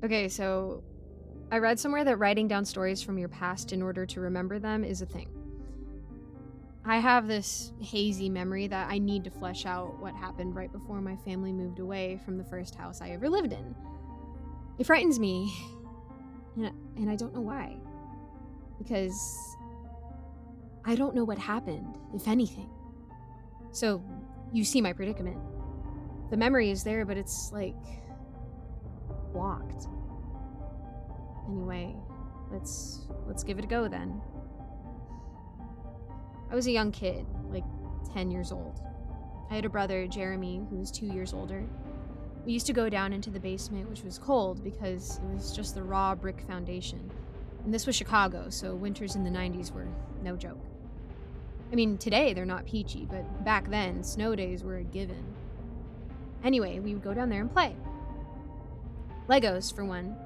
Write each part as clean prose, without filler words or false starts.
Okay, so I read somewhere that writing down stories from your past in order to remember them is a thing. I have this hazy memory that I need to flesh out what happened right before my family moved away from the first house I ever lived in. It frightens me, and I don't know why. Because I don't know what happened, if anything. So, you see my predicament. The memory is there, but it's like blocked. Anyway, let's give it a go then. I was a young kid, like 10 years old. I had a brother, Jeremy, who was 2 years older. We used to go down into the basement, which was cold because it was just the raw brick foundation. And this was Chicago, so winters in the 90s were no joke. I mean, today they're not peachy, but back then, snow days were a given. Anyway, we would go down there and play. Legos, for one.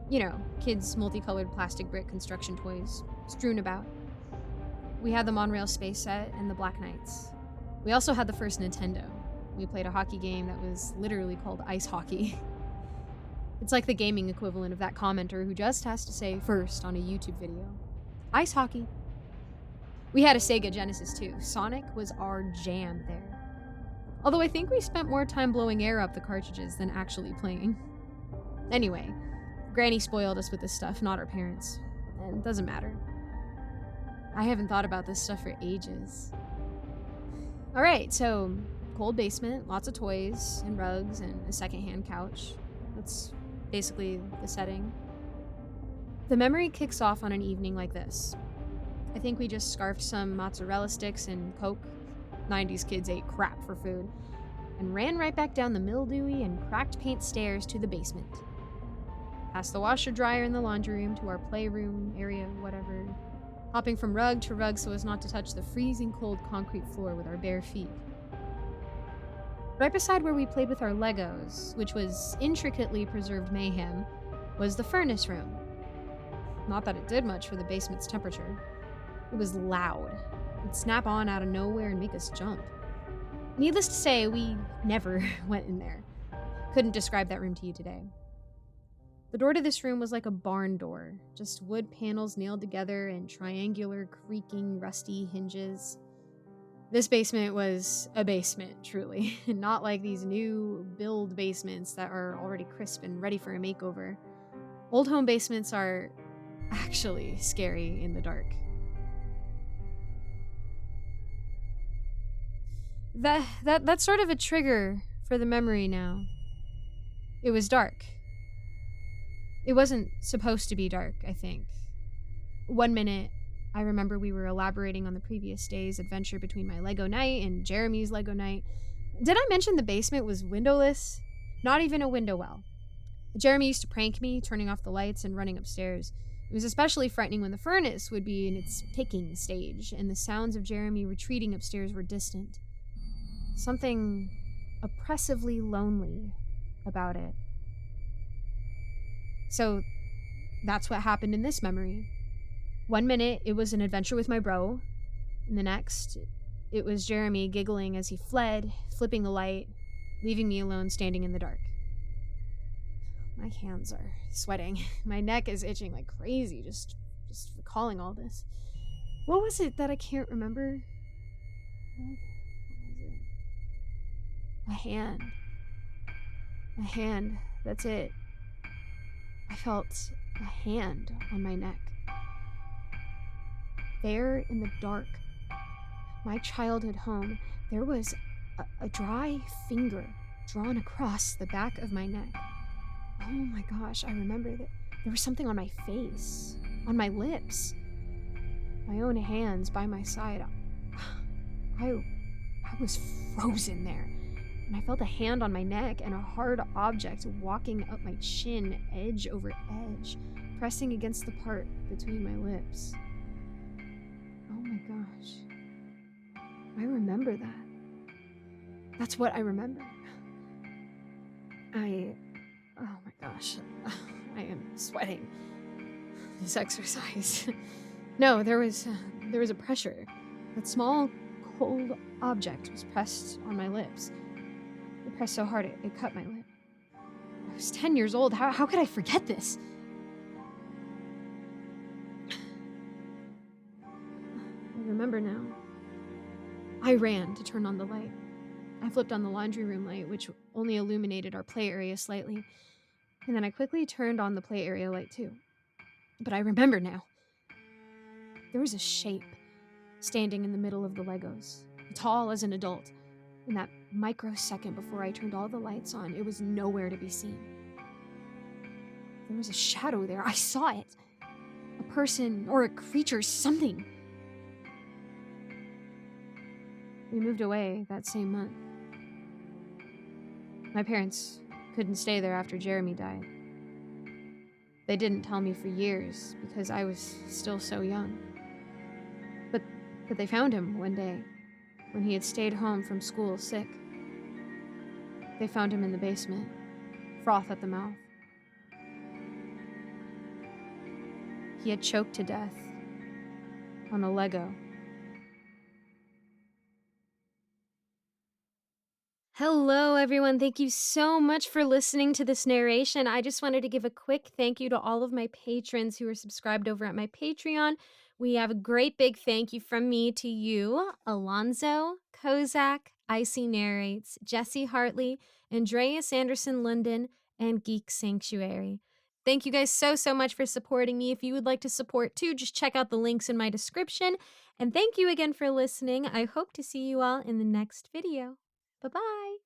You know, kids' multicolored plastic brick construction toys, strewn about. We had the Monorail Space Set and the Black Knights. We also had the first Nintendo. We played a hockey game that was literally called ice hockey. It's like the gaming equivalent of that commenter who just has to say first on a YouTube video. Ice hockey. We had a Sega Genesis too. Sonic was our jam there. Although I think we spent more time blowing air up the cartridges than actually playing. Anyway, Granny spoiled us with this stuff, not our parents. And it doesn't matter. I haven't thought about this stuff for ages. Alright, so cold basement, lots of toys and rugs and a secondhand couch. That's basically the setting. The memory kicks off on an evening like this. I think we just scarfed some mozzarella sticks and Coke. 90s kids ate crap for food. And ran right back down the mildewy and cracked paint stairs to the basement. Past the washer dryer in the laundry room to our playroom area, whatever. Hopping from rug to rug so as not to touch the freezing cold concrete floor with our bare feet. Right beside where we played with our Legos, which was intricately preserved mayhem, was the furnace room. Not that it did much for the basement's temperature. It was loud. It'd snap on out of nowhere and make us jump. Needless to say, we never went in there. Couldn't describe that room to you today. The door to this room was like a barn door, just wood panels nailed together and triangular, creaking, rusty hinges. This basement was a basement, truly, not like these new build basements that are already crisp and ready for a makeover. Old home basements are actually scary in the dark. That's sort of a trigger for the memory now. It was dark. It wasn't supposed to be dark, I think. One minute, I remember we were elaborating on the previous day's adventure between my Lego night and Jeremy's Lego night. Did I mention the basement was windowless? Not even a window well. Jeremy used to prank me, turning off the lights and running upstairs. It was especially frightening when the furnace would be in its picking stage, and the sounds of Jeremy retreating upstairs were distant. Something oppressively lonely about it. So that's what happened in this memory. One minute, it was an adventure with my bro. And the next, it was Jeremy giggling as he fled, flipping the light, leaving me alone standing in the dark. My hands are sweating. My neck is itching like crazy, just recalling all this. What was it that I can't remember? What was it? A hand. A hand. That's it. I felt a hand on my neck. There in the dark, my childhood home, there was a dry finger drawn across the back of my neck. Oh my gosh, I remember that there was something on my face, on my lips. My own hands by my side. I was frozen there. And I felt a hand on my neck and a hard object walking up my chin, edge over edge, pressing against the part between my lips. Oh my gosh. I remember that. That's what I remember. Oh my gosh. I am sweating. This exercise. No, there was a pressure. That small, cold object was pressed on my lips. It pressed so hard it cut my lip. I I was 10 years old. How could I forget this? I remember now. I ran to turn on the light. I flipped on the laundry room light, which only illuminated our play area slightly. And then I quickly turned on the play area light too. But I remember now. There was a shape standing in the middle of the Legos, tall as an adult. In that microsecond before I turned all the lights on, it was nowhere to be seen. There was a shadow there. I saw it. A person or a creature, something. We moved away that same month. My parents couldn't stay there after Jeremy died. They didn't tell me for years because I was still so young. But they found him one day when he had stayed home from school sick. They found him in the basement, froth at the mouth. He had choked to death on a Lego. Hello, everyone. Thank you so much for listening to this narration. I just wanted to give a quick thank you to all of my patrons who are subscribed over at my Patreon. We have a great big thank you from me to you, Alonzo, Kozak, Icy Narrates, Jesse Hartley, Andreas Anderson London, and Geek Sanctuary. Thank you guys so much for supporting me. If you would like to support too, just check out the links in my description. And thank you again for listening. I hope to see you all in the next video. Bye-bye.